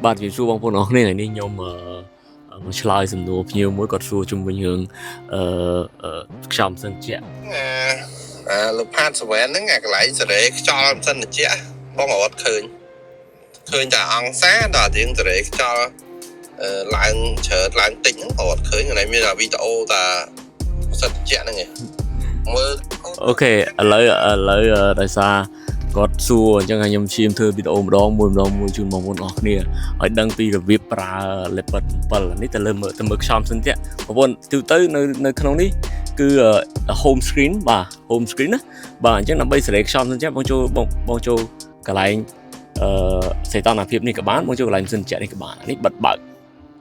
បាទជំរាបសួរបងប្អូនអរគ្នាថ្ងៃនេះខ្ញុំមកឆ្លើយសំណួរភ្ញៀវមួយគាត់សួរជំវិញរឿងខ្យល់ម៉ាស៊ីនជែកលោកផាតសវែនហ្នឹងអាកន្លែងសេរីខ្យល់ម៉ាស៊ីនជែកបងអត់ឃើញតែអង្គសាដល់រៀងសេរីខ្យល់ឡើងច្រើនឡើងតិចហ្នឹងអត់ឃើញថ្ងៃមានវីដេអូតាម៉ាស៊ីនជែកហ្នឹងឯងមើលអូខេឥឡូវដោយសារគាត់សួរអញ្ចឹងខ្ញុំឈាមធ្វើវីដេអូម្ដងមួយជូនបងប្អូនអរគ្នាឲ្យដឹងពីរបៀបប្រើ Leopard 7នេះទៅមើលខ្យល់ម៉ាស៊ីនជែកបងប្អូនទៅនៅក្នុងនេះគឺ home screen បាទ home screen ណាបាទអញ្ចឹងដើម្បីសេរីខ្យល់ម៉ាស៊ីនជែកបងចូលកន្លែងសីតុណ្ហភាពនេះក៏បានបងចូលកន្លែងម៉ាស៊ីនជែកនេះក៏បាននេះបិទបើក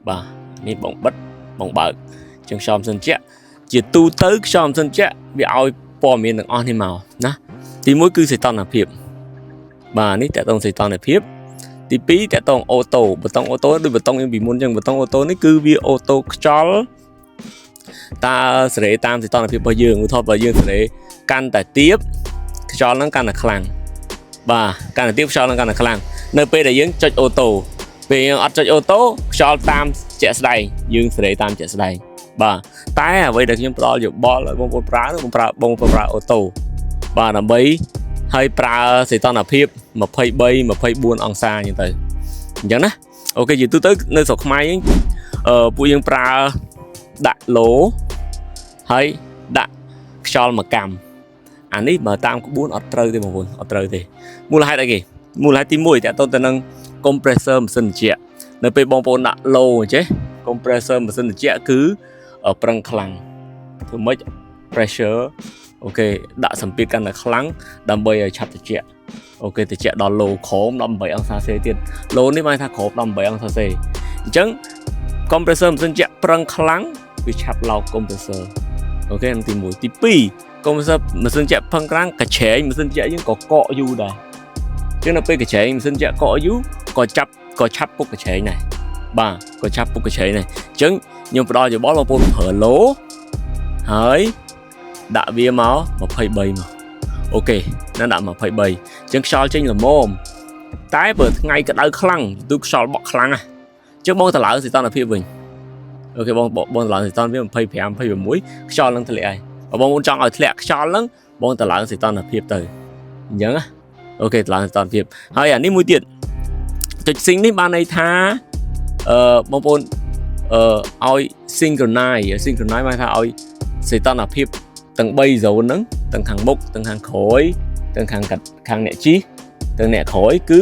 បាទនេះបងបិទបងបើកអញ្ចឹងខ្យល់ម៉ាស៊ីនជែកជាទូទៅខ្យល់ម៉ាស៊ីនជែកវាឲ្យព័ត៌មានទាំងអស់នេះមកណាទី1គឺសីតុណ្ហភាពបាទនេះតកតងសីតុណ្ហភាពទី2តកតងអូតូប៊ូតុងអូតូដូចប៊ូតុងយើងពីមុនអញ្ចឹងប៊ូតុងអូតូនេះគឺវាអូតូខ្យល់តើសេរីតាមសីតុណ្ហភាពរបស់យើងឧទាហរណ៍បើយើងសេរីកាន់តែទាបខ្យល់ហ្នឹងកាន់តែខ្លាំងបាទកាន់តែទាបខ្យល់ហ្នឹងកាន់តែខ្លាំងនៅពេលដែលយើងចុចអូតូពេលយើងអត់ចុចអូតូខ្យល់តាមជាក់ស្ដែងយើងសេរីតាមជាក់ស្ដែងបាទតែអ្វីដែលខ្ញុំផ្ដល់យោបល់ឲ្យបងប្អូនប្រើនោះបងប្អូនប្រើអូតូបាទដើម្បីហើយប្រើសីតុណ្ហភាព23 24អង្សាអញ្ចឹងទៅអញ្ចឹងណាអូខេជាទូទៅនៅស្រុកខ្មែរយើងពួកយើងប្រើដាក់ឡូហើយដាក់ខ្យល់មួយកាំអានេះបើតាមក្បួនអត់ត្រូវទេបងប្អូនអត់ត្រូវទេមូលហេតុអីគេមូលហេតុទី1តើតទៅនឹង compressor ម៉ាស៊ីនត្រជាក់នៅពេលបងប្អូនដាក់ឡូអញ្ចេះ compressor ម៉ាស៊ីនត្រជាក់គឺប្រឹងខ្លាំងធ្វើម៉េច pressure អូខេដាក់សម្ពាធកាន់តែខ្លាំងដើម្បីឲ្យឆាប់ត្រជាក់អូខេត្រជាក់ដល់ឡូក្រោម18អង្សាសេទៀតឡូនេះបានថាក្រោម18អង្សាសេអញ្ចឹង compressor ម៉ាស៊ីនត្រជាក់ប្រឹងខ្លាំងវាឆាប់ឡោក compressor អូខេទី1ទី2 compressor ម៉ាស៊ីនត្រជាក់ប្រឹងខ្លាំងកញ្ឆេងម៉ាស៊ីនត្រជាក់យើងក៏កកយូរដែរអញ្ចឹងនៅពេលកញ្ឆេងម៉ាស៊ីនត្រជាក់កកយូរក៏ឆាប់ពុកកញ្ឆេងដែរបាទក៏ឆាប់ពុកកញ្ឆេងដែរអញ្ចឹងខ្ញុំផ្ដល់យោបល់បងប្អូនប្រើឡូហើយដាក់វាមក23មកអូខេណាដាក់23អញ្ចឹងខ្យល់ចេញល្មមតែបើថ្ងៃក្តៅខ្លាំងទូខ្យល់បក់ខ្លាំងណាអញ្ចឹងបងទៅឡើងសីតុណ្ហភាពវិញអូខេបងទៅឡើងសីតុណ្ហភាព25 26ខ្យល់នឹងធ្លាក់ហើយបើបងចង់ឲ្យធ្លាក់ខ្យល់ហ្នឹងបងទៅឡើងសីតុណ្ហភាពទៅអញ្ចឹងណាអូខេទៅឡើងសីតុណ្ហភាពហើយអានេះមួយទៀតចុច sync នេះបានន័យថាបងប្អូនឲ្យ synchronize បានថាឲ្យសីតុណ្ហភាពទាំង3 zone ហ្នឹងទាំងខាងមុខទាំងខាងក្រោយទាំងខាងអ្នកជិះទាំងអ្នកក្រោយគឺ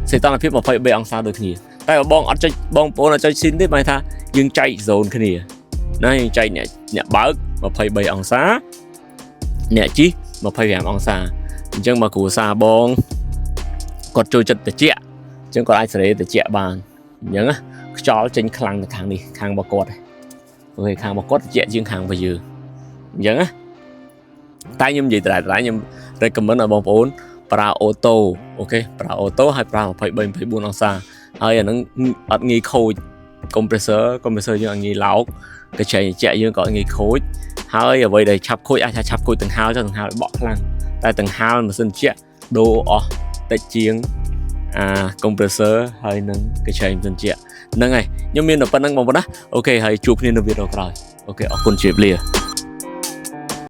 សីតុណ្ហភាព23អង្សាដូចគ្នាតែបងអត់ចុចបងប្អូនអត់ចុច sync ទេបានថាយើងចែក zone គ្នាណាយើងចែកអ្នកបើក23អង្សាអ្នកជិះ25អង្សាអញ្ចឹងមកគ្រួសារបងគាត់ចូលចិត្តត្រជាក់អញ្ចឹងគាត់អាចសេរីត្រជាក់បានអញ្ចឹងណាខ្យល់ចេញខ្លាំងទៅខាងនេះខាងរបស់គាត់អូខេខាងរបស់គាត់ត្រជាក់ជាងខាងរបស់យើងអញ្ចឹងណាតែខ្ញុំនិយាយត្រែខ្ញុំ recommend ឲ្យបងប្អូនប្រើអូតូអូខេប្រើអូតូហើយប្រើ23 24អង្សាហើយអាហ្នឹងអត់ងាយខូច compressor យើងអត់ងាយឡោកកញ្ឆេងត្រជាក់យើងក៏អត់ងាយខូចហើយអ្វីដែលឆាប់ខូចអាចថាឆាប់ខូចទាំងហាលចុះទាំងហាលបក់ខ្លាំងតែទាំងហាលម៉ាស៊ីនត្រជាក់ដូរអស់តិចជាងcompressor ហើយនឹងកញ្ឆេងម៉ាស៊ីនត្រជាក់ហ្នឹងហើយខ្ញុំមានតែប៉ុណ្្នឹងបងប្អូនណាអូខេហើយជួបគ្នានៅវីដេអូក្រោយអូខេអរគុណជម្រាបលា